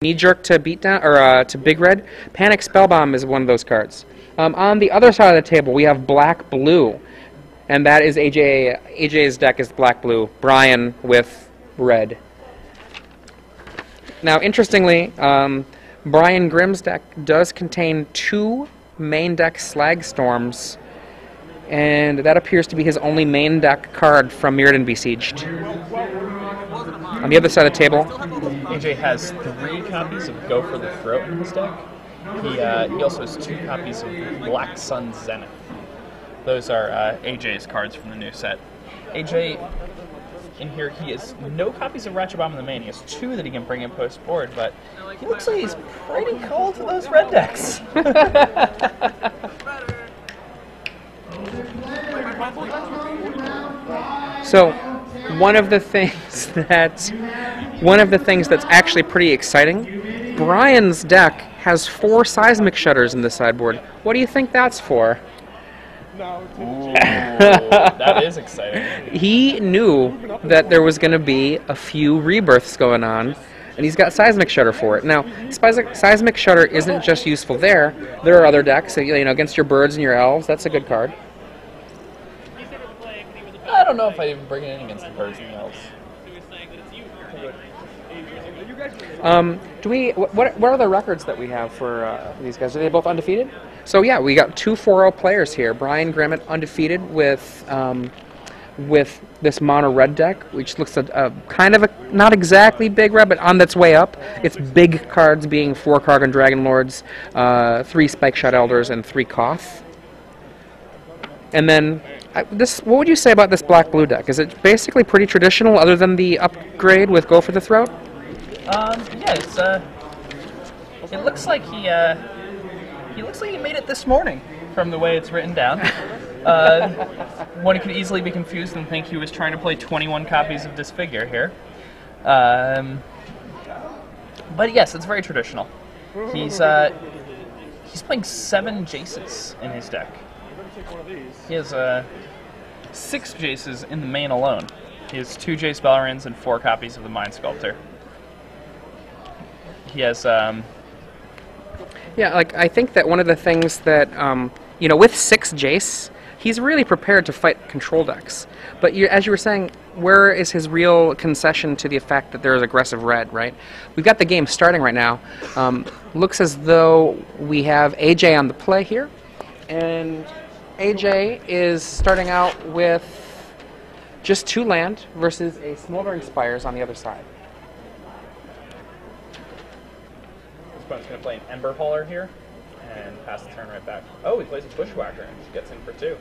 Knee Jerk to beat down, or to Big Red. Panic Spellbomb is one of those cards. On the other side of the table, we have Black Blue, and that is AJ. AJ's deck is Black Blue. Brian with Red. Now, interestingly, Brian Grimm's deck does contain 2 main deck Slag Storms, and that appears to be his only main deck card from Mirrodin Besieged. On the other side of the table, AJ has 3 copies of Go for the Throat in his deck. He also has 2 copies of Black Sun Zenith. Those are AJ's cards from the new set. AJ, in here, he has no copies of Ratchet Bomb in the main. He has 2 that he can bring in post-board, but he looks like he's pretty cold to those red decks. So, one of the things that's actually pretty exciting, Brian's deck has 4 seismic shutters in the sideboard. What do you think that's for? Ooh, that is exciting. He knew that there was going to be a few rebirths going on, and he's got Seismic Shutter for it. Now, Seismic Shutter isn't just useful there. There are other decks, you know, against your birds and your elves. That's a good card. I don't know if I even bring it in against the birds and the elves. What are the records that we have for these guys? Are they both undefeated? So yeah, we got 2 4-0 players here. Brian Grimm undefeated with this mono red deck, which looks kind of a not exactly big red, but on that's way up. It's big cards being 4 Kargan Dragon Lords, 3 Spike Shot Elders, and 3 Koth. And then what would you say about this black blue deck? Is it basically pretty traditional, other than the upgrade with Go for the Throat? Yeah, it looks like he looks like he made it this morning from the way it's written down. One could easily be confused and think he was trying to play 21 copies of Disfigure here. But yes, it's very traditional. He's playing 7 Jaces in his deck. He has 6 Jaces in the main alone. He has 2 Jace Bellarins and 4 copies of the Mind Sculptor. He has yeah, like I think that one of the things that you know, with 6 Jace, he's really prepared to fight control decks. But as you were saying, where is his real concession to the effect that there is aggressive red, right? We've got the game starting right now. Looks as though we have AJ on the play here, and AJ is starting out with just 2 land versus a Smoldering Spires on the other side. This opponent's going to play an Ember Hauler here and pass the turn right back. Oh, he plays a Bushwhacker and just gets in for 2.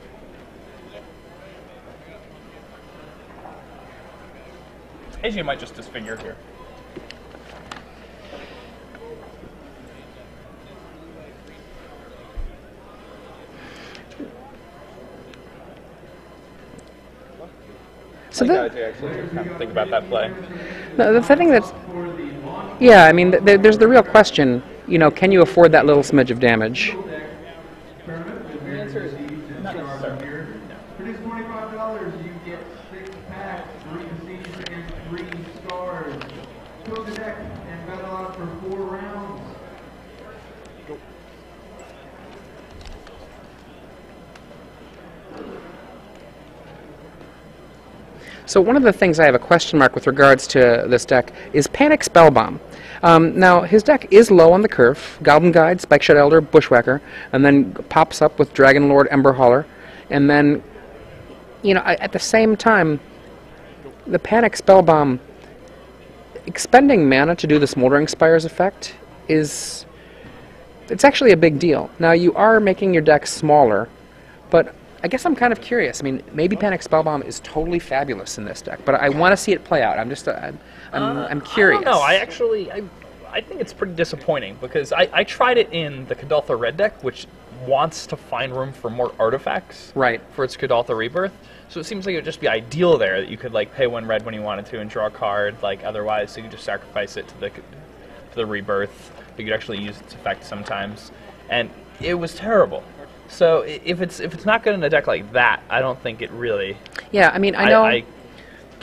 AJ might just disfigure here. So AJ actually to kind of think about that play. the thing that's, yeah, I mean, there's the real question, you know, can you afford that little smidge of damage? The answer is not necessarily. For this $25, you get 6 packs, 3 Besieged, and 3 Scars. Cook the deck and battle out for 4 rounds. So one of the things I have a question mark with regards to this deck is Panic Spellbomb. Now, his deck is low on the curve. Goblin Guide, Spike Shot Elder, Bushwhacker, and then pops up with Dragon Lord, Ember Hauler. And then, you know, at the same time, the Panic Spellbomb, expending mana to do the Smoldering Spires effect it's actually a big deal. Now, you are making your deck smaller, but I guess I'm kind of curious. I mean, maybe Panic Spellbomb is totally fabulous in this deck, but I want to see it play out. I'm just, I'm curious. I don't know. I think it's pretty disappointing because I tried it in the Kadaltha Red deck, which wants to find room for more artifacts for its Kadaltha Rebirth. So it seems like it would just be ideal there that you could like pay 1 red when you wanted to and draw a card. Like otherwise, so you could just sacrifice it to the Rebirth. You could actually use its effect sometimes, and it was terrible. So if it's not good in a deck like that, I don't think it really. Yeah, I mean, I know.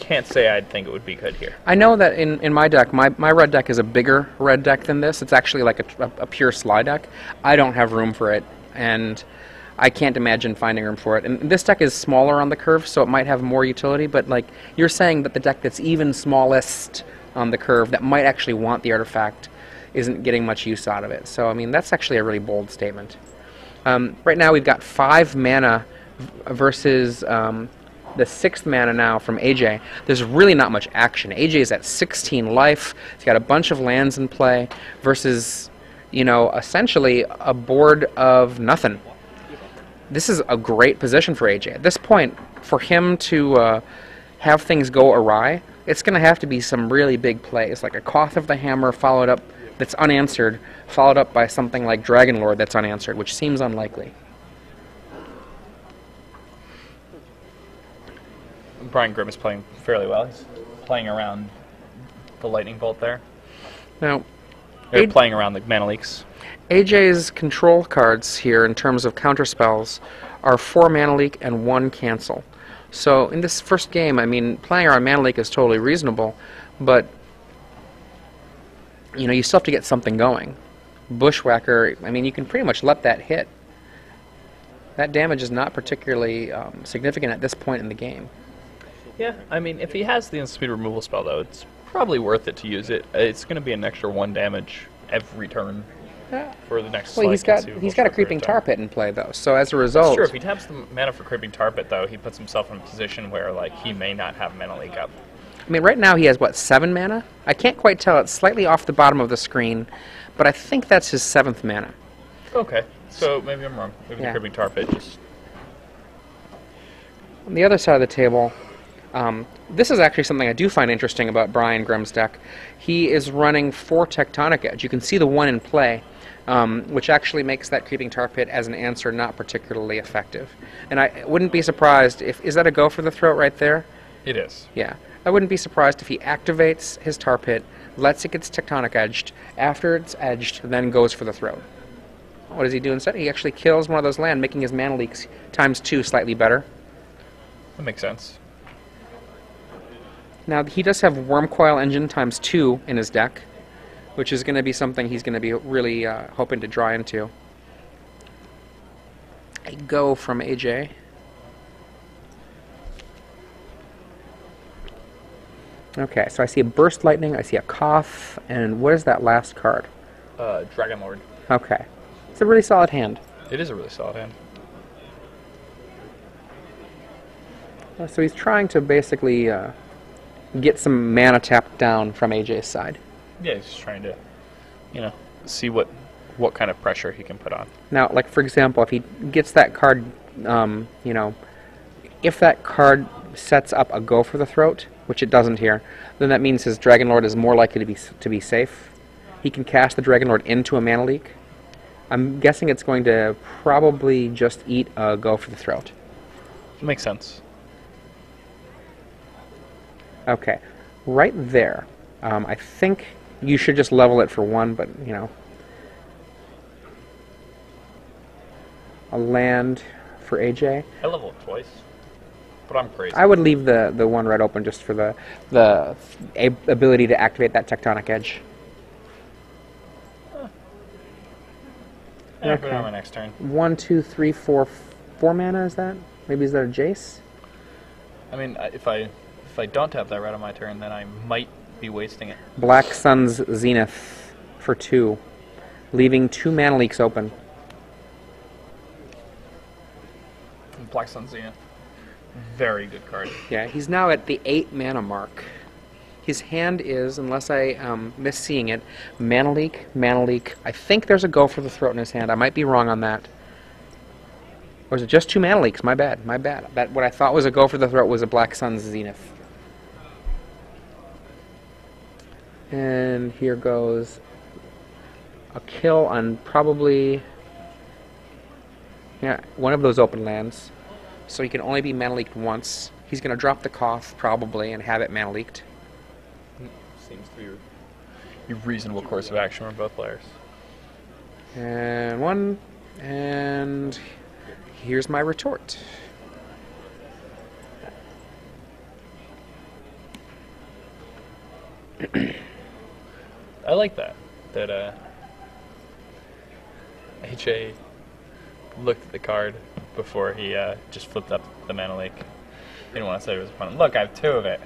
can't say I'd think it would be good here. I know that in my deck, my red deck is a bigger red deck than this. It's actually like a pure slide deck. I don't have room for it, and I can't imagine finding room for it. And this deck is smaller on the curve, so it might have more utility, but like you're saying that the deck that's even smallest on the curve that might actually want the artifact isn't getting much use out of it. So, I mean, that's actually a really bold statement. Right now we've got 5 mana versus the 6th mana now from AJ. There's really not much action. AJ is at 16 life. He's got a bunch of lands in play versus, you know, essentially a board of nothing. This is a great position for AJ. At this point, for him to have things go awry, it's going to have to be some really big plays, like a Koth of the Hammer followed up that's unanswered, followed up by something like Dragon Lord that's unanswered, which seems unlikely. Brian Grimm is playing fairly well. He's playing around the Lightning Bolt there. Now, They're playing around the mana leaks. AJ's control cards here in terms of counterspells are 4 mana leak and 1 cancel. So in this first game, I mean, playing around mana leak is totally reasonable, but you know, you still have to get something going. Bushwhacker, I mean, you can pretty much let that hit. That damage is not particularly significant at this point in the game. Yeah, I mean, if he has the instant speed removal spell, though, it's probably worth it to use it. It's going to be an extra 1 damage every turn for the next. Well, he's got a creeping tar pit in play, though. So as a result, that's true. If he taps the mana for creeping tar pit, though, he puts himself in a position where like he may not have mana leak up. I mean, right now he has, what, 7 mana? I can't quite tell. It's slightly off the bottom of the screen, but I think that's his 7th mana. Okay, so maybe I'm wrong. Maybe the creeping tar pit just... On the other side of the table, this is actually something I do find interesting about Brian Grimm's deck. He is running 4 Tectonic Edge. You can see the 1 in play, which actually makes that creeping tar pit as an answer not particularly effective. And I wouldn't be surprised if... Is that a go for the throat right there? It is. Yeah. I wouldn't be surprised if he activates his tar pit, lets it get Tectonic Edged, after it's edged, then goes for the throat. What does he do instead? He actually kills one of those land, making his mana leaks ×2 slightly better. That makes sense. Now, he does have Wormcoil Engine ×2 in his deck, which is going to be something he's going to be really hoping to draw into. A go from AJ. Okay, so I see a Burst Lightning, I see a Koth, and what is that last card? Dragon Lord. Okay. It's a really solid hand. It is a really solid hand. So he's trying to basically get some mana tapped down from AJ's side. Yeah, he's just trying to, you know, see what kind of pressure he can put on. Now, like for example, if he gets that card, you know, if that card sets up a go for the throat, which it doesn't here, then that means his Dragon Lord is more likely to be safe. He can cast the Dragon Lord into a mana leak. I'm guessing it's going to probably just eat a go for the throat. Makes sense. Okay, right there. I think you should just level it for 1, but you know, a land for AJ. I level it twice. But I'm crazy. I would leave the 1 red open just for the ability to activate that Tectonic Edge. Yeah, put it on my next turn. 1, 2, 3, 4 mana, is that? Maybe is that a Jace? I mean, if I don't have that red on my turn, then I might be wasting it. Black Sun's Zenith for 2, leaving 2 mana leaks open. Black Sun Zenith. Very good card. Yeah, he's now at the 8 mana mark. His hand is, unless I miss seeing it, mana leak, mana leak. I think there's a go for the throat in his hand. I might be wrong on that. Or is it just 2 mana leaks? My bad, my bad. That what I thought was a go for the throat was a Black Sun's Zenith. And here goes a kill on probably one of those open lands. So he can only be mana leaked once. He's going to drop the Koth probably and have it mana leaked. Seems to be a reasonable course of action for both players. And 1, and here's my retort. I like that. That HA looked at the card before he just flipped up the Mana Leak. He didn't want to say to his opponent, look, I have 2 of it.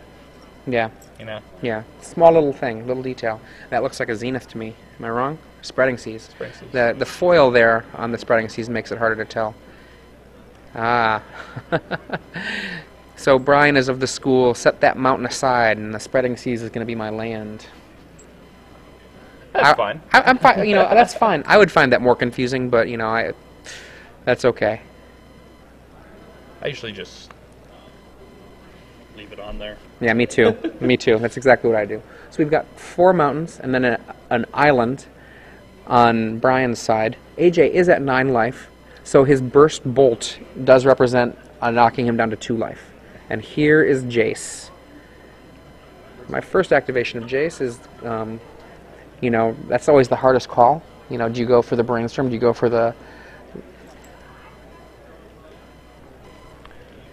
Yeah. You know? Yeah. Small little thing, little detail. That looks like a Zenith to me. Am I wrong? Spreading Seas. Spreading Seas. The foil there on the Spreading Seas makes it harder to tell. Ah. So Brian is of the school, set that mountain aside, and the Spreading Seas is going to be my land. That's fine. I'm fine. You know, that's fine. I would find that more confusing, but you know, that's okay. I usually just leave it on there. Yeah, me too. Me too. That's exactly what I do. So we've got 4 mountains and then an island on Brian's side. AJ is at 9 life, so his burst bolt does represent knocking him down to 2 life. And here is Jace. My first activation of Jace is, you know, that's always the hardest call. You know, do you go for the Brainstorm? Do you go for the...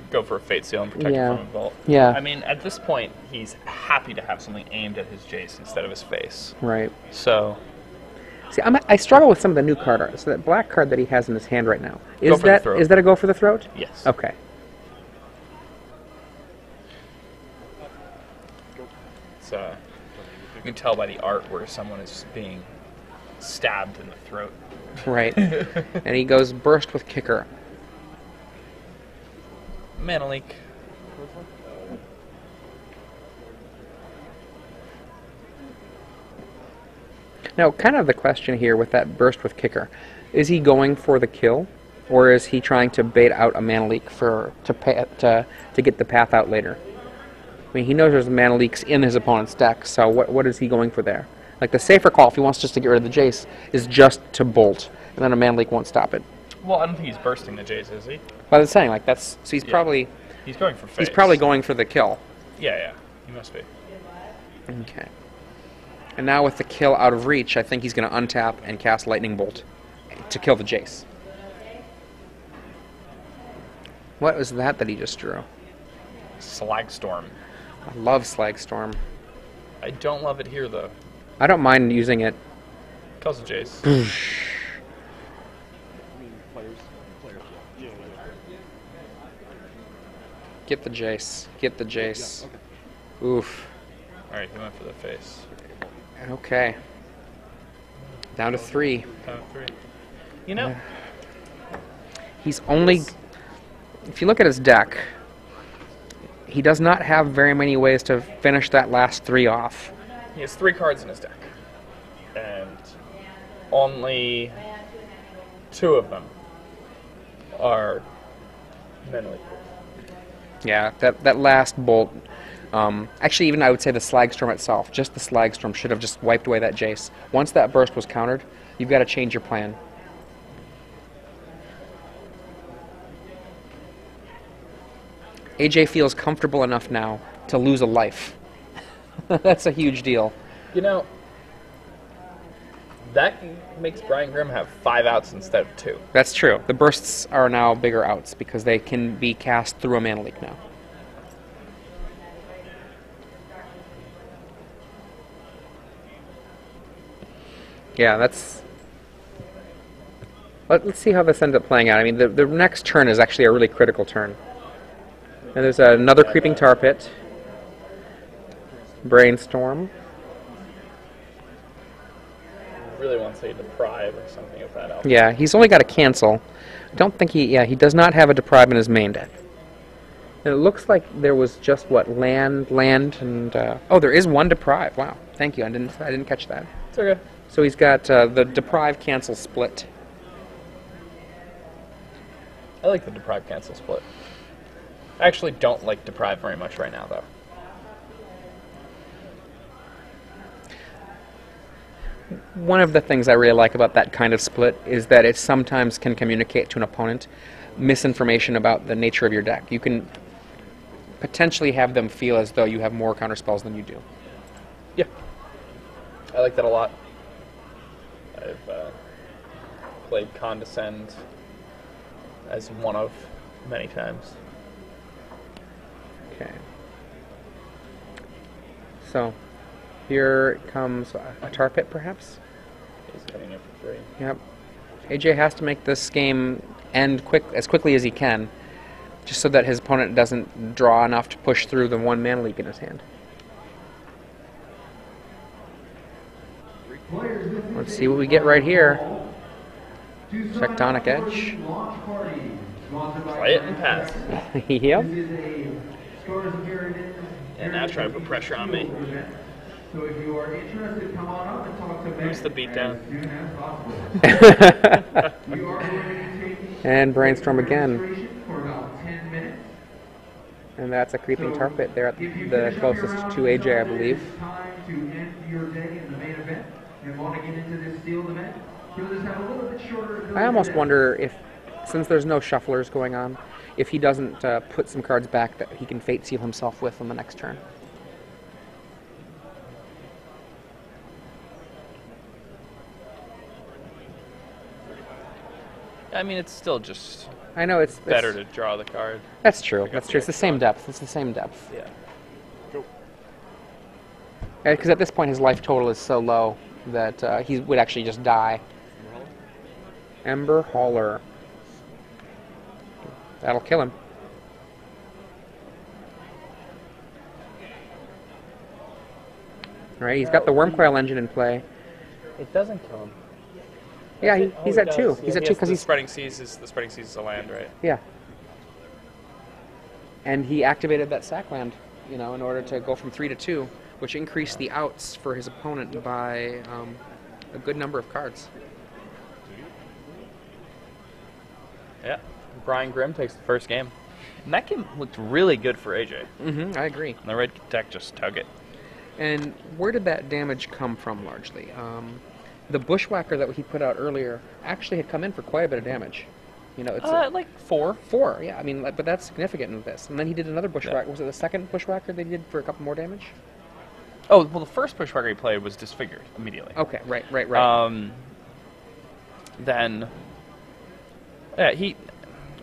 Go for a Fate Seal and protect Yeah. him from a Bolt. Yeah. I mean, at this point, he's happy to have something aimed at his Jace instead of his face. Right. So, See, I struggle with some of the new card art. So that black card that he has in his hand right now, Go for the that throat. is that a go for the throat? yes. Okay. It's, you can tell by the art where someone is being stabbed in the throat. Right. And he goes burst with kicker. Mana Leak. Now, kind of the question here with that burst with kicker, is he going for the kill, or is he trying to bait out a mana leak to get the path out later? I mean, he knows there's mana leaks in his opponent's deck, so what is he going for there? Like the safer call, if he wants just to get rid of the Jace, is just to bolt, and then a mana leak won't stop it. Well, I don't think he's bursting the Jace, is he? But I'm saying, like, that's so he's Yeah. probably He's going for face. he's probably going for the kill. Yeah, yeah. He must be. Okay. And now with the kill out of reach, I think he's going to untap and cast Lightning Bolt to kill the Jace. What was that he just drew? Slagstorm. I love Slagstorm. I don't love it here, though. I don't mind using it. Kills the Jace. Get the Jace. Get the Jace. Oof. Alright, he went for the face. Okay. Down to 3. Down to 3. You know, He's only... If you look at his deck, he does not have very many ways to finish that last 3 off. he has 3 cards in his deck. And only 2 of them are Mana Leak. Yeah, that last bolt... actually, even I would say the Slagstorm itself, just the Slagstorm should have just wiped away that Jace. Once that burst was countered, you've got to change your plan. AJ feels comfortable enough now to lose a life. That's a huge deal. You know, that makes Brian Grimm have 5 outs instead of 2. That's true. The bursts are now bigger outs because they can be cast through a mana leak now. Yeah, that's... Let's see how this ends up playing out. I mean, the next turn is actually a really critical turn. And there's another Creeping Tar Pit. Brainstorm. Really want to say Deprive or something of that out. Yeah, he's only got a cancel. I don't think he... Yeah, he does not have a Deprive in his main deck. And it looks like there was just, what, land, and... oh, there is 1 Deprive. Wow, thank you. I didn't catch that. It's okay. So he's got the Deprive cancel split. I like the Deprive cancel split. I actually don't like Deprive very much right now, though. One of the things I really like about that kind of split is that it sometimes can communicate to an opponent misinformation about the nature of your deck. You can potentially have them feel as though you have more counterspells than you do. Yeah. I like that a lot. I've played Condescend as one of many times. Okay. So, Here comes a tar pit, perhaps? He's getting it for free. Yep. AJ has to make this game end as quickly as he can, just so that his opponent doesn't draw enough to push through the one mana leak in his hand. Let's see what we get right here. Tectonic Edge. Play it and pass. Yep. And now try to put pressure on me. So if you are interested, come on up and talk to me. Who's the beatdown? You are going to be taking And brainstorm again. registration for about 10 minutes. And that's a creeping tar pit there at the closest to AJ, I believe. It's time to end your day in the main event and want to get into this sealed event. He'll just have a little bit shorter. I almost wonder if, since there's no shufflers going on, if he doesn't put some cards back that he can fate seal himself with on the next turn. I mean, it's still just I know it's better to draw the card. That's true. That's true. It's the same depth. It's the same depth. Yeah. Because at this point, his life total is so low that he would actually just die. Ember Hauler. That'll kill him. All right, he's got the Wormcoil engine in play. It doesn't kill him. Yeah, he's at 2. He's at 2 because the he's spreading seas is a land, right? yeah. And he activated that sack land, you know, in order to go from 3 to 2, which increased the outs for his opponent by a good number of cards. Yeah. Brian Grimm takes the first game. And that game looked really good for AJ. Mm-hmm, I agree. And the red deck just took it. And where did that damage come from, largely? The Bushwhacker that he put out earlier actually had come in for quite a bit of damage. You know, it's Like 4. 4, yeah. I mean, but that's significant in this. And then he did another Bushwhacker. Yeah. Was it the second Bushwhacker they did for a couple more damage? Oh, well, the first Bushwhacker he played was disfigured immediately. Okay, right. Then, yeah,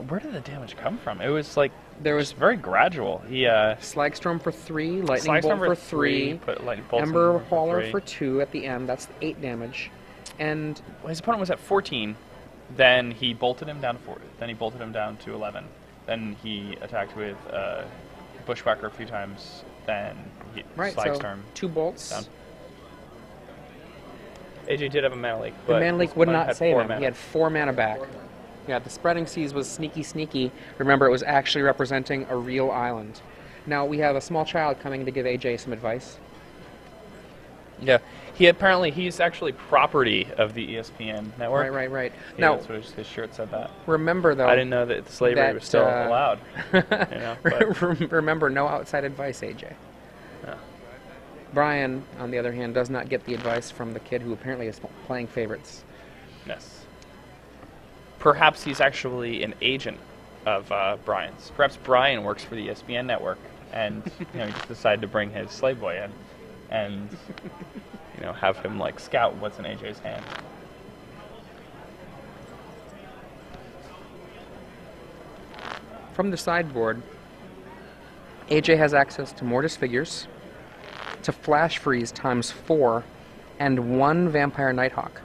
where did the damage come from? It was like, There was very gradual. He, Slagstorm for 3, Lightning Bolt for 3, put Lightning Bolt Ember in Hauler 3. for 2 at the end. That's 8 damage. And Well, his opponent was at 14. Then he bolted him down to 4. Then he bolted him down to 11. Then he attacked with Bushwhacker a few times. Then he right, Slagstorm. so 2 bolts. Down. AJ did have a mana leak, The but mana leak his would opponent not had save 4 him. mana. He had 4 mana back. Yeah, the Spreading Seas was sneaky. Remember, it was actually representing a real island. Now, we have a small child coming to give AJ some advice. Yeah, he's actually property of the ESPN network. Right. Yeah, Now, that's what his shirt said that. remember, though... I didn't know that slavery was still allowed. But Remember, no outside advice, AJ. Yeah. Brian, on the other hand, does not get the advice from the kid who apparently is playing favorites. Yes. Perhaps he's actually an agent of Brian's. Perhaps Brian works for the ESPN network, and he just decided to bring his slave boy in, and have him like scout what's in AJ's hand. From the sideboard, AJ has access to more Disfigures, to Flash Freeze ×4, and 1 Vampire Nighthawk.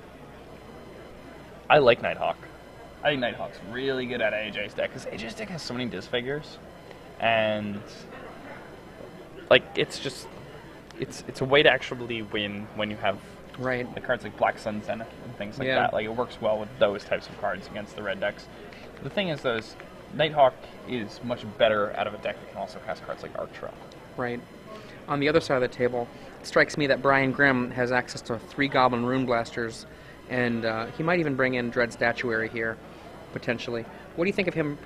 I like Nighthawk. I think Nighthawk's really good at AJ's deck, because AJ's deck has so many Disfigures, and it's a way to actually win when you have the cards like Black Sun Zenith and things like that. Like, it works well with those types of cards against the red decks. The thing is, though, Nighthawk is much better out of a deck that can also cast cards like Arc Trail. Right. On the other side of the table, it strikes me that Brian Grimm has access to 3 Goblin Rune Blasters, and he might even bring in Dread Statuary here, potentially. What do you think of him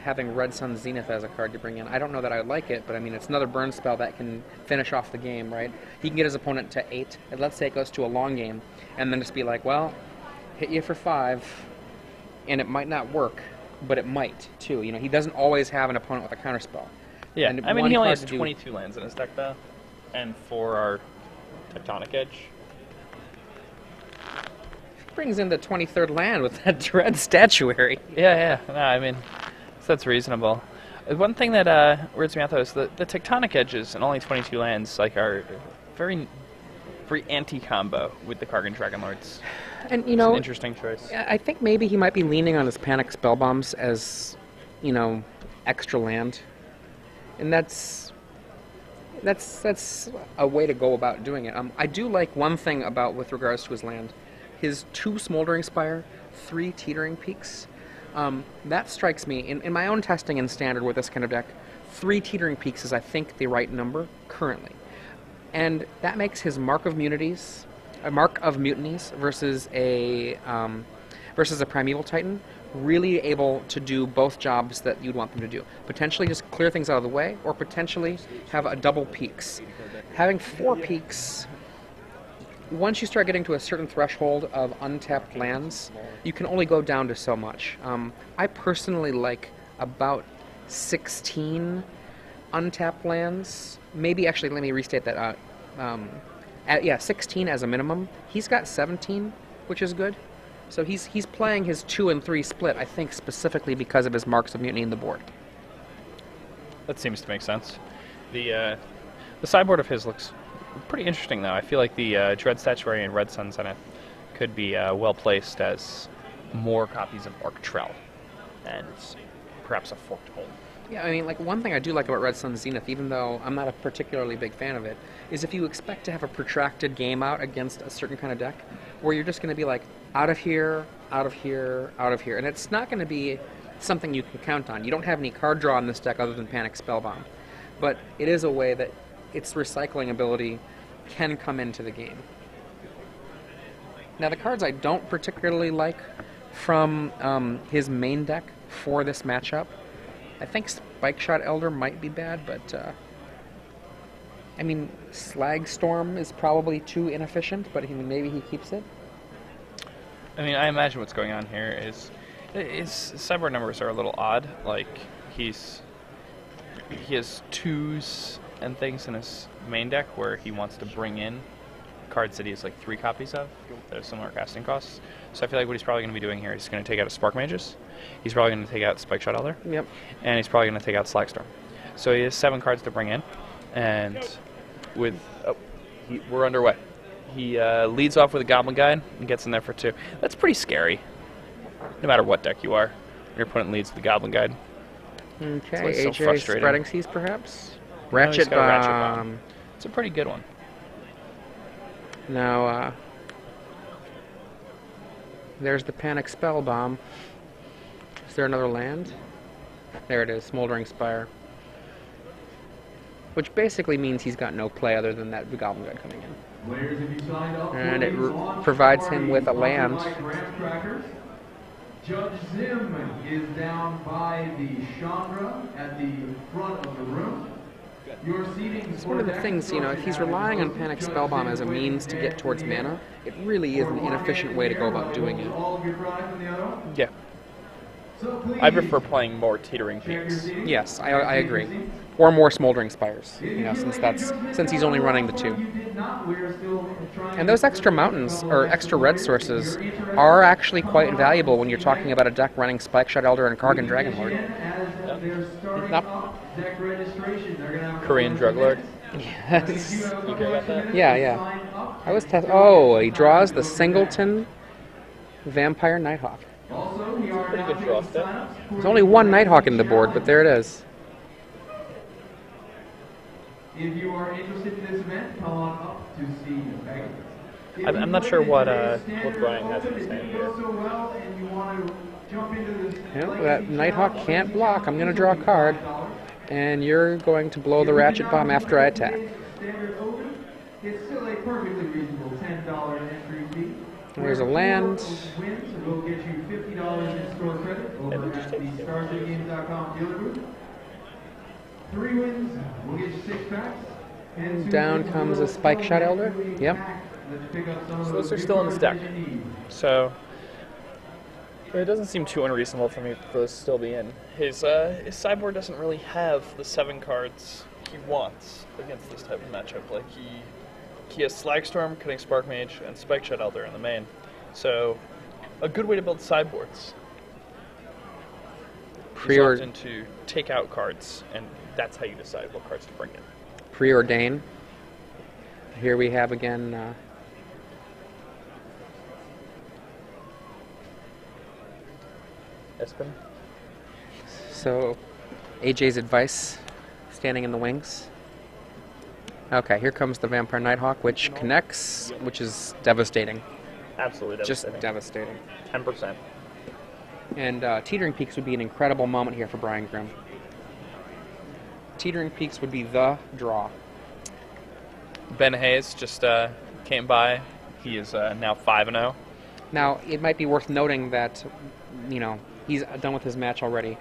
having Red Sun Zenith as a card to bring in? I don't know that I like it, but I mean, it's another burn spell that can finish off the game, right? He can get his opponent to 8, and let's say it goes to a long game, and then just be like, well, hit you for 5, and it might not work, but it might, too. He doesn't always have an opponent with a counterspell. Yeah, And I mean, he only has card to 22 lands in his deck, though, and 4 are Tectonic Edge. Brings in the 23rd land with that Dread Statuary. Yeah. No, I mean, that's reasonable. One thing that weirds me out, though, is the Tectonic Edges and only 22 lands are very very anti-combo with the Kargan Dragonlords. And, you It's know, an interesting choice. I think maybe he might be leaning on his Panic Spellbombs as, you know, extra land. And that's a way to go about doing it. I do like one thing about with regards to his land. His 2 Smoldering Spire, 3 Teetering Peaks. That strikes me, in my own testing in Standard with this kind of deck, 3 Teetering Peaks is, I think, the right number currently. And that makes his Mark of Mutinies versus a Primeval Titan really able to do both jobs that you'd want them to do. Potentially just clear things out of the way, or potentially have a double peaks. Having 4 peaks, once you start getting to a certain threshold of untapped lands, you can only go down to so much. I personally like about 16 untapped lands. Maybe, actually, let me restate that. 16 as a minimum. He's got 17, which is good. So he's playing his 2 and 3 split, I think, specifically because of his Marks of Mutiny in the board. That seems to make sense. The sideboard of his looks pretty interesting, though. I feel like the Dread Statuary and Red Sun Zenith could be well placed as more copies of Arctrell and perhaps a Forked Hold. Yeah, I mean, like, one thing I do like about Red Sun Zenith, even though I'm not a particularly big fan of it, is if you expect to have a protracted game out against a certain kind of deck, where you're just going to be like, out of here, out of here, out of here, and it's not going to be something you can count on. You don't have any card draw in this deck other than Panic Spellbomb, but it is a way that its recycling ability can come into the game. Now, the cards I don't particularly like from his main deck for this matchup, I think Spike Shot Elder might be bad, but I mean, Slag Storm is probably too inefficient, but maybe he keeps it. I mean, I imagine what's going on here is his sideboard numbers are a little odd. Like, he has 2s and things in his main deck where he wants to bring in cards that he has like 3 copies of that have similar casting costs. So I feel like what he's probably going to be doing here is he's going to take out a Spark Mages. He's probably going to take out Spike Shot Elder. Yep. And he's probably going to take out Slag Storm. So he has 7 cards to bring in. And with... Oh, we're underway. He leads off with a Goblin Guide and gets in there for 2. That's pretty scary, no matter what deck you are. Your opponent leads with the Goblin Guide. Okay, so AJ Spreading Seas, perhaps? No, he's Ratchet got a Ratchet Bomb. Bomb. It's a pretty good one. Now, there's the Panic Spell Bomb. Is there another land? There it is, Smoldering Spire. Which basically means he's got no play other than that Goblin Guide coming in. Players, if you signed up And for it the launch provides party him with a land. sponsored by Graham Crackers, Judge Zim is down by the Chandra at the front of the room. Your seating It's one of the things, you know, if he's relying on Panic Spellbomb as a means to get towards mana, it really is an inefficient way to go about doing it. All of your product in the other one. Yeah. So please, I prefer playing more Teetering check your Peaks. seating. Yes, I agree. Or more Smoldering Spires, you know, since he's only running the 2. And those extra mountains, or extra red sources, are actually quite valuable when you're talking about a deck running Spike Shot Elder and Kargan Dragonlord. Korean Druglord. Yes. You care about that? Yeah. I was he draws the Singleton Vampire Nighthawk. Pretty good draw step. There's only 1 Nighthawk in the board, but there it is. If you are interested in this event, come on up to see Megan. I'm not sure what Brian has in his hand here. That Nighthawk can't block. I'm going to draw a card, and you're going to blow the Ratchet Bomb after I attack. It's still a perfectly reasonable $10 entry fee. There's a land. Wins will get you $50 in store credit over at the StarCityGames.com dealer booth. 3 wins will get you 6 packs. And Down comes a Spike Shot Elder. Yep. So those are still in his deck. So it doesn't seem too unreasonable for me for this to still be in. His sideboard doesn't really have the 7 cards he wants against this type of matchup. Like he has Slagstorm, Cutting Spark Mage, and Spike Shot Elder in the main. So a good way to build sideboards is often to take out cards, and that's how you decide what cards to bring in. Preordain. Here we have again Espen. so AJ's advice, standing in the wings. Okay, here comes the Vampire Nighthawk, which connects, which is devastating. Absolutely devastating. Just devastating. 10%. And Teetering Peaks would be an incredible moment here for Brian Grimm. Teetering Peaks would be the draw. Ben Hayes just came by. He is now 5-0. Now, it might be worth noting that, you know, he's done with his match already.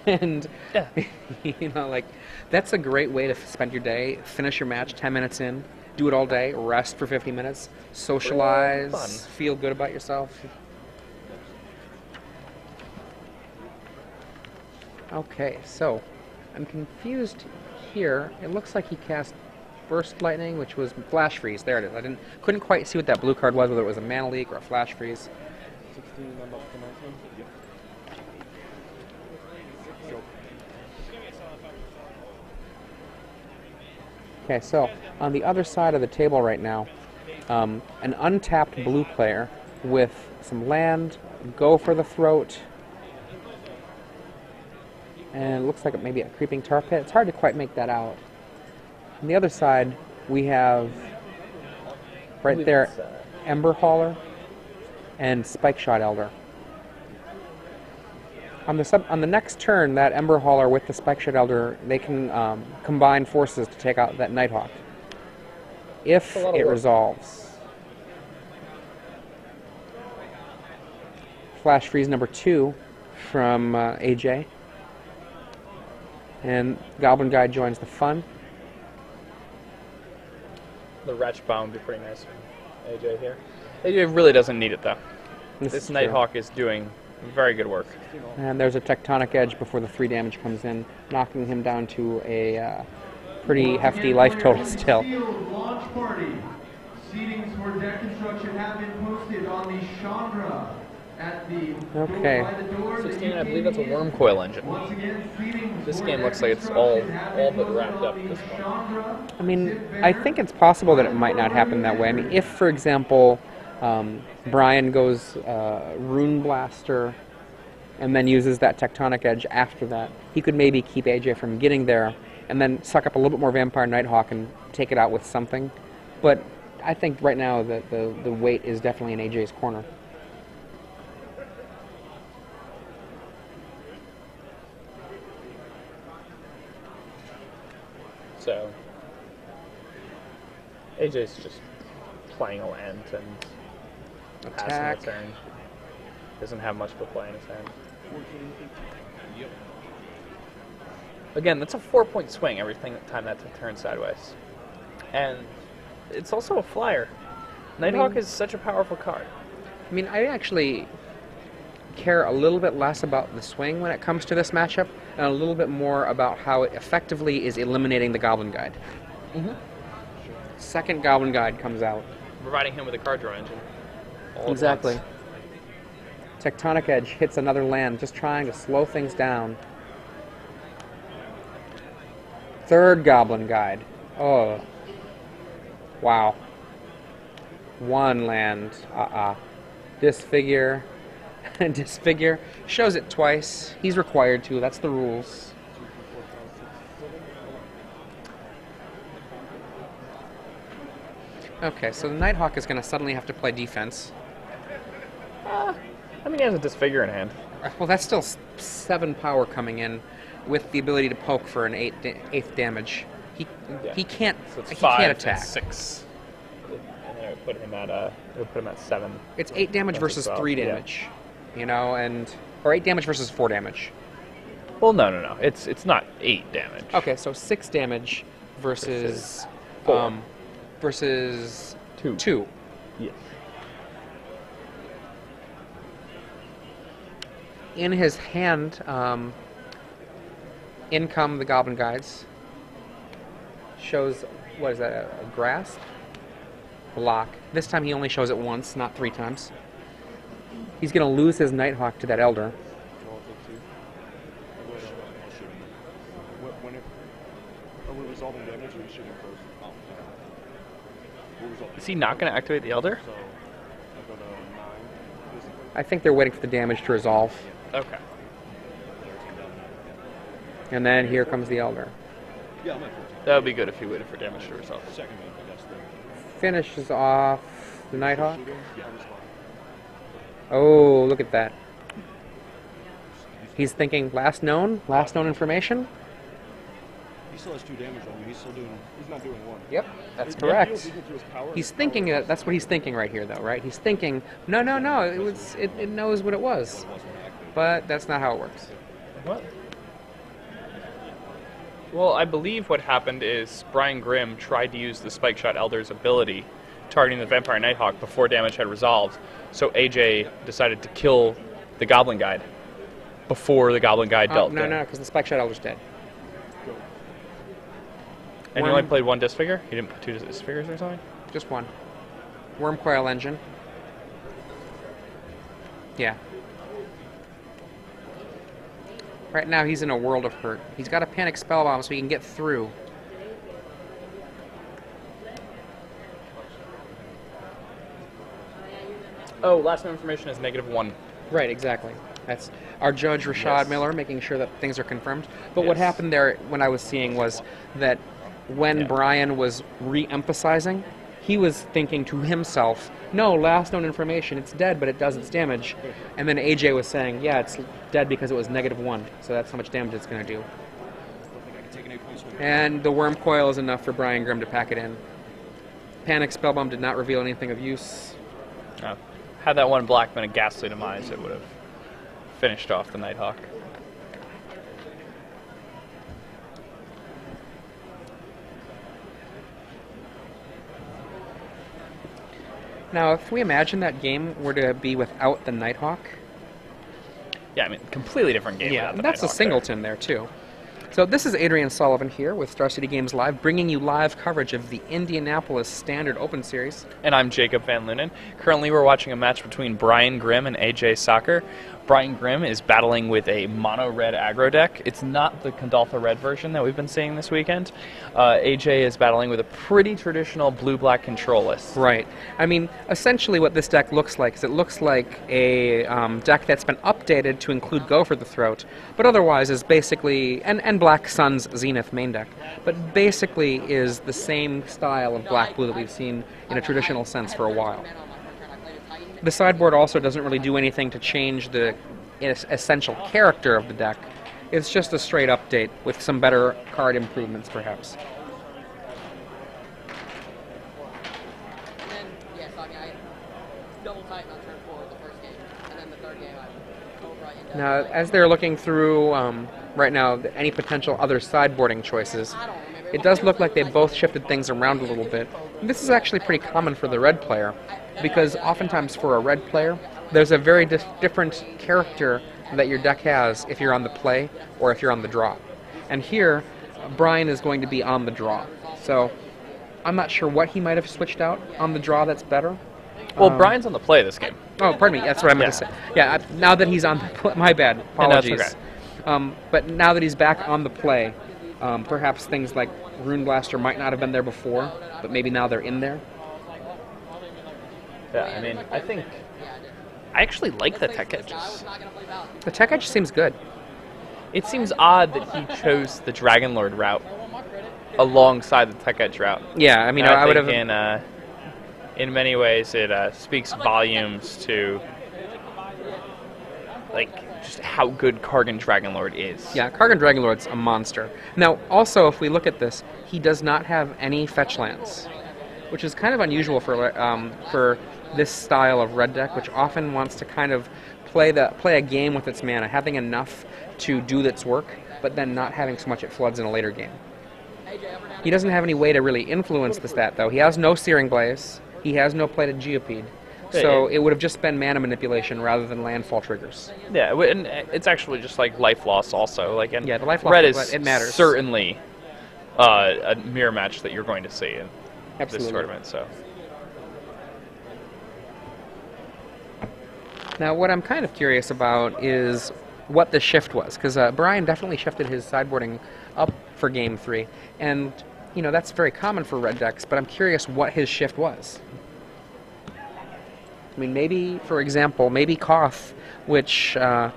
And, Yeah. you know, like, that's a great way to spend your day. Finish your match 10 minutes in, do it all day, rest for 50 minutes, socialize, Fun. feel good about yourself. Okay, so I'm confused here. It looks like he cast Burst Lightning, which was Flash Freeze. There it is. Couldn't quite see what that blue card was, whether it was a Mana Leak or a Flash Freeze. Okay, so on the other side of the table right now, an untapped blue player with some land, go for the throat, and it looks like it may be a creeping tar pit. It's hard to quite make that out. On the other side, we have right there Ember Hauler and Spike Shot Elder. On the next turn, that Ember Hauler with the Spike Shot Elder, they can combine forces to take out that Nighthawk. If it resolves. Flash Freeze number 2 from AJ. And Goblin Guide joins the fun. The Wretch Bomb would be pretty nice from AJ here. AJ really doesn't need it, though. This Nighthawk is doing very good work. And there's a Tectonic Edge before the 3 damage comes in, knocking him down to a pretty hefty life total still. Launch party. Seatings for deck construction have been posted on the Chandra at the Okay. by the door. 16, I believe that's a Worm Coil engine. Once again, seatings This for game deck looks like it's all construction but have wrapped been up at this posted point. on the Chandra. I mean, I think it's possible that it might not happen that way. I mean, if, for example, Brian goes Rune Blaster and then uses that Tectonic Edge after that, he could maybe keep AJ from getting there and then suck up a little bit more Vampire Nighthawk and take it out with something. But I think right now that the weight is definitely in AJ's corner. So, AJ's just playing a land and passing Attack. the turn. Doesn't have much to play in his hand. Again, that's a 4-point swing every time that turns sideways. And it's also a flyer. Nighthawk is such a powerful card. I mean, I actually care a little bit less about the swing when it comes to this matchup, and a little bit more about how it effectively is eliminating the Goblin Guide. Second Goblin Guide comes out. Providing him with a card draw engine. all at Exactly. once. Tectonic Edge hits another land, just trying to slow things down. Third Goblin Guide. Oh. Wow. One land. Disfigure. Disfigure. Shows it twice. He's required to. That's the rules. Okay, so the Nighthawk is going to suddenly have to play defense. I mean, he has a Disfigure in hand. Well, that's still 7 power coming in with the ability to poke for an 8th damage. He can't. So it's He 5 can't and attack. 6. And then it would put him at 7. It's 8 damage That's versus 12, 3 yeah. damage, you know, or 8 damage versus 4 damage. Well, no. It's not 8 damage. Okay, so 6 damage versus 4. Versus 2. 2. Yes. In his hand, in come the Goblin Guides. Shows, what is that, a grasp? Block. This time he only shows it once, not 3 times. He's going to lose his Nighthawk to that Elder. When resolving damage, we should first. Is he not going to activate the Elder? I think they're waiting for the damage to resolve. Okay. And then here comes the Elder. That would be good if he waited for damage to resolve. Finishes off the Nighthawk. Oh, look at that. He's thinking last known information. He still has 2 damage on you. He's not doing 1. Yep, that's correct. He's thinking that's what he's thinking right here, though, right? He's thinking, no, it knows what it was, but that's not how it works. What? Well, I believe what happened is Brian Grimm tried to use the Spike Shot Elder's ability, targeting the Vampire Nighthawk before damage had resolved. So AJ decided to kill the Goblin Guide before the Goblin Guide dealt No, damage. no, because the Spike Shot Elder's dead. And you only played 1 disfigure? You didn't put 2 disfigures or something? Just 1. Worm Coil Engine. Yeah. Right now he's in a world of hurt. He's got a Panic Spellbomb so he can get through. Oh, last known information is -1. Right, exactly. That's our judge, Rashad Miller, making sure that things are confirmed. But what happened there, when I was seeing, was that when Brian was re-emphasizing, he was thinking to himself, no, last known information, it's dead, but it does its damage. And then AJ was saying, yeah, it's dead because it was -1, so that's how much damage it's going to do. And the Worm Coil is enough for Brian Grimm to pack it in. Panic Spellbomb did not reveal anything of use. Oh. Had that 1 black been a ghastly demise, it would have finished off the Nighthawk. Now, if we imagine that game were to be without the Nighthawk... Yeah, I mean, completely different game. Yeah, without the that's a Nighthawk singleton there, too. So this is Adrian Sullivan here with Star City Games Live, bringing you live coverage of the Indianapolis Standard Open Series. And I'm Jacob Van Lunen. Currently we're watching a match between Brian Grimm and AJ Sacher. Brian Grimm is battling with a mono-red aggro deck. It's not the Kandaltha red version that we've been seeing this weekend. AJ is battling with a pretty traditional blue-black control list. Right. I mean, essentially what this deck looks like is it looks like a deck that's been updated to include Go for the Throat, but otherwise is basically, and Black Sun's Zenith main deck, but basically is the same style of black-blue that we've seen in a traditional sense for a while. The sideboard also doesn't really do anything to change the essential character of the deck. It's just a straight update with some better card improvements, perhaps. And then, yeah, so I mean, I double tighten on turn 4 of the first game, and then the third game I overwrite into. Now, as they're looking through right now any potential other sideboarding choices, it does look like they both shifted things around a little bit. And this is actually pretty common for the red player, because oftentimes for a red player, there's a very different character that your deck has if you're on the play or if you're on the draw. And here, Brian is going to be on the draw. So I'm not sure what he might have switched out on the draw that's better. Well, Brian's on the play this game. Oh, pardon me. That's what I meant to say. Yeah, now that he's on the play, my bad. Apologies. Yeah, that's okay. But now that he's back on the play, perhaps things like Rune Blaster might not have been there before, but maybe now they're in there. Yeah, I mean, I actually like the tech edges. The tech edge seems good. It seems odd that he chose the Dragonlord route alongside the tech edge route. Yeah, I mean, And I would have... think in many ways it speaks volumes to like just how good Kargan Dragonlord is. Yeah, Kargan Dragonlord's a monster. Now, also, if we look at this, he does not have any fetch lands, which is kind of unusual for this style of red deck, which often wants to kind of play a game with its mana, having enough to do its work, but then not having so much it floods in a later game. He doesn't have any way to really influence the stat, though. He has no Searing Blaze. He has no Plated Geopede. So it would have just been mana manipulation rather than landfall triggers. Yeah, and it's actually just like life loss also. Like, and yeah, the life loss, red is it matters. certainly a mirror match that you're going to see in this tournament. So. Now, what I'm kind of curious about is what the shift was, because Brian definitely shifted his sideboarding up for Game 3, and you know, that's very common for red decks, but I'm curious what his shift was. I mean, maybe, for example, maybe Koth, which I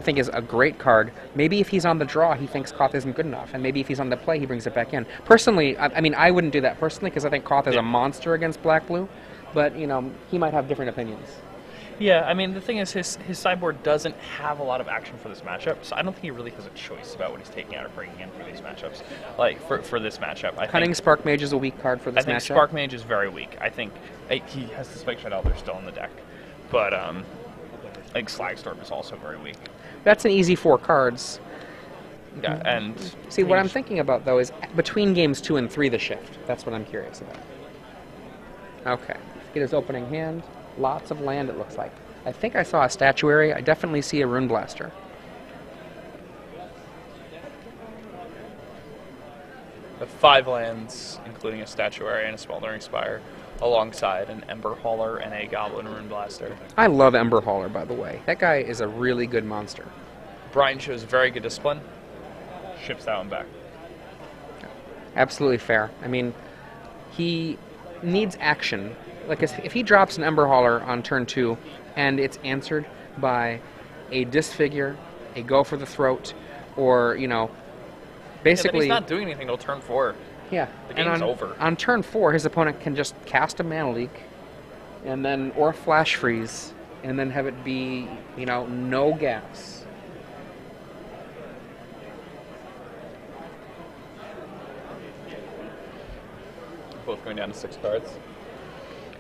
think is a great card. Maybe if he's on the draw, he thinks Koth isn't good enough, and maybe if he's on the play, he brings it back in. Personally, I mean, I wouldn't do that personally because I think Koth is a monster against black-blue, but, you know, he might have different opinions. Yeah, I mean, the thing is, his sideboard doesn't have a lot of action for this matchup, so I don't think he really has a choice about what he's taking out or bringing in for these matchups. Like, for this matchup, I Cunning think... Spark Mage is a weak card for this matchup. I think Spark Mage is very weak. I think he has the Spike Shot Elder still in the deck, but I think Slagstorm is also very weak. That's an easy 4 cards. Yeah, and... See, what I'm thinking about, though, is between games 2 and 3, the shift. That's what I'm curious about. Okay. Get his opening hand. Lots of land, it looks like. I think I saw a Statuary. I definitely see a Rune Blaster. The 5 lands, including a Statuary and a Smoldering Spire, alongside an Ember Hauler and a Goblin Rune Blaster. I love Ember Hauler, by the way. That guy is a really good monster. Brian shows very good discipline. Ships that one back. Absolutely fair. I mean, he needs action. Like, if he drops an Ember Hauler on turn 2 and it's answered by a Disfigure, a Go for the Throat, or, you know, basically... Yeah, then he's not doing anything till turn 4. Yeah. The game's over. On turn 4, his opponent can just cast a Mana Leak, and then, or Flash Freeze, and then have it be, you know, no gas. Both going down to 6 cards.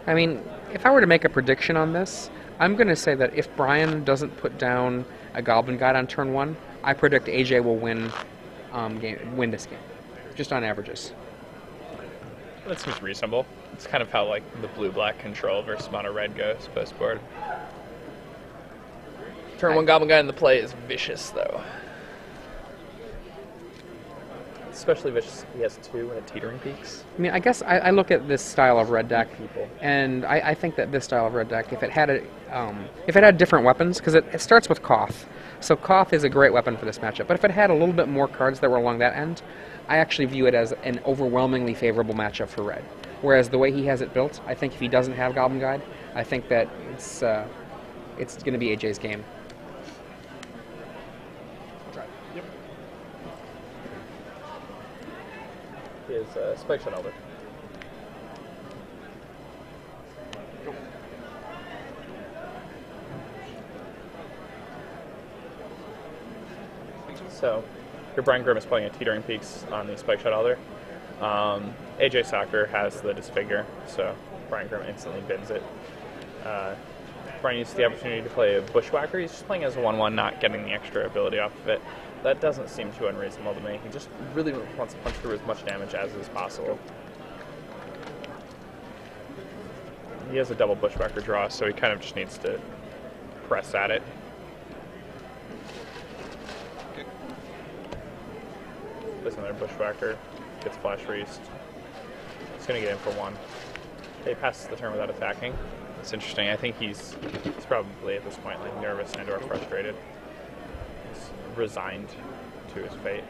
I mean, if I were to make a prediction on this, I'm going to say that if Brian doesn't put down a Goblin Guide on turn 1, I predict AJ will win this game, just on averages. That seems reasonable. It's kind of how, like, the blue-black control versus mono-red goes post-board. Turn 1 Goblin Guide in the play is vicious, though. Especially vicious if he has 2 and a Teetering Peaks. I mean, I guess I look at this style of red deck, and I think that this style of red deck, if it had different weapons, because it starts with Koth, so Koth is a great weapon for this matchup. But if it had a little bit more cards that were along that end, I actually view it as an overwhelmingly favorable matchup for red. Whereas the way he has it built, I think if he doesn't have Goblin Guide, I think that it's going to be AJ's game. Yep. Is Spike Shot Elder. So, your Brian Grimm is playing a Teetering Peaks on the Spike Shot Elder. AJ Sacher has the Disfigure, so Brian Grimm instantly bins it. Brian uses the opportunity to play a Bushwhacker. He's just playing as a 1/1, not getting the extra ability off of it. That doesn't seem too unreasonable to me. He just really wants to punch through as much damage as is possible. He has a double Bushwhacker draw, so he kind of just needs to press at it. There's another Bushwhacker, gets Flash Freezed. He's going to get in for 1. He passes the turn without attacking. It's interesting. I think he's probably at this point like nervous and or frustrated. He's resigned to his fate.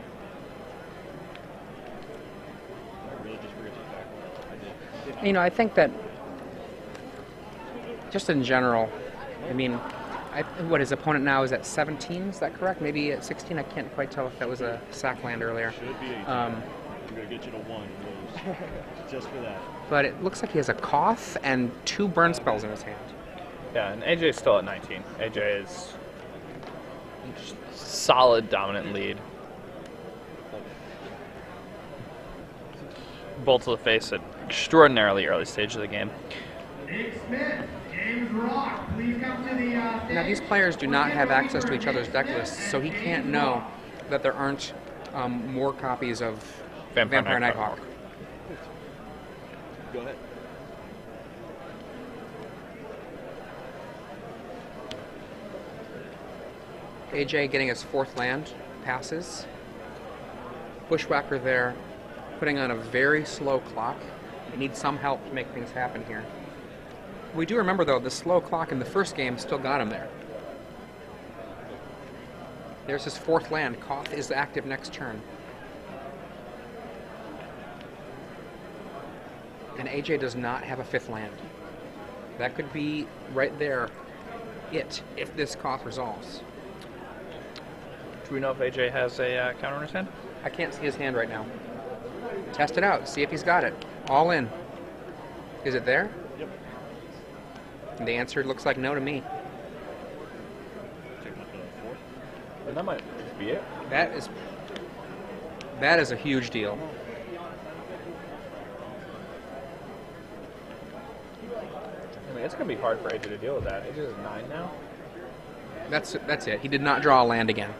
You know, I think that just in general, I mean, what his opponent now is at 17, is that correct? Maybe at 16, I can't quite tell if that was a sack land earlier. Should be 18. I'm going to get you to 1, just for that. But it looks like he has a Koth and 2 burn spells in his hand. Yeah, and AJ is still at 19. AJ is just solid dominant lead. Bolt to the face at extraordinarily early stage of the game. Nick Smith, James Rock, please come to the Now these players do not have access to each other's deck lists, so he can't know that there aren't more copies of Vampire Nighthawk. Go ahead. AJ getting his 4th land, passes. Bushwhacker there, putting on a very slow clock. It needs some help to make things happen here. We do remember, though, the slow clock in the first game still got him there. There's his 4th land. Koth is active next turn. and AJ does not have a 5th land. That could be right there, if this Koth resolves. Do we know if AJ has a counter in his hand? I can't see his hand right now. Test it out, see if he's got it. All in. Is it there? Yep. And the answer looks like no to me. Taking up the 4. And that might be it. That is a huge deal. I mean, it's going to be hard for AJ to deal with that. AJ is 9 now. That's it. He did not draw a land again.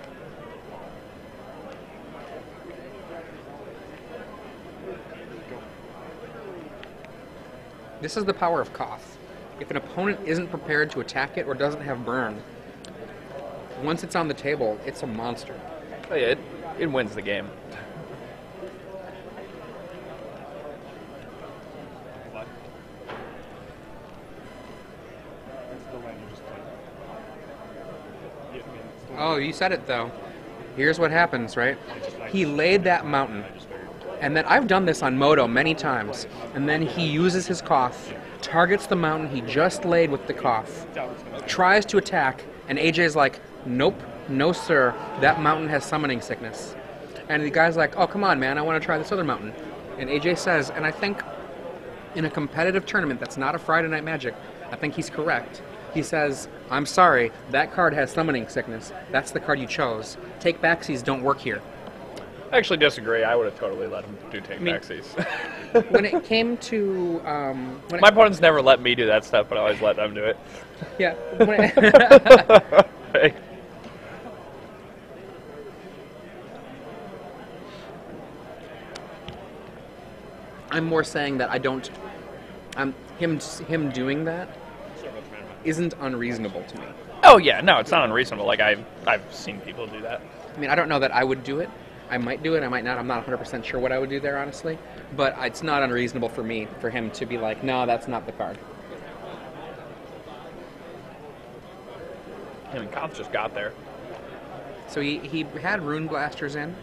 This is the power of Koth. If an opponent isn't prepared to attack it or doesn't have burn, once it's on the table, it's a monster. Oh, yeah, it wins the game. What? That's the land you just played. Yeah, I mean, it's the Oh, you said it though. Here's what happens, right? He laid that mountain. And then I've done this on Moto many times. And then he uses his Koth, targets the mountain he just laid with the Koth, tries to attack, and AJ's like, nope, no sir, that mountain has summoning sickness. And the guy's like, oh, come on, man, I want to try this other mountain. And AJ says, and I think in a competitive tournament that's not a Friday Night Magic, I think he's correct. He says, I'm sorry, that card has summoning sickness. That's the card you chose. Take backsies don't work here. I actually disagree. I would have totally let him do take backsies. When it came to... My opponents never let me do that stuff, but I always let them do it. Yeah. Hey. I'm more saying that I don't... him doing that isn't unreasonable to me. Oh, yeah, no, it's not unreasonable. Like, I've seen people do that. I mean, I don't know that I would do it. I might do it, I might not. I'm not 100% sure what I would do there, honestly. But it's not unreasonable for him to be like, no, that's not the card. I mean, Koth just got there. So he had Rune Blasters in.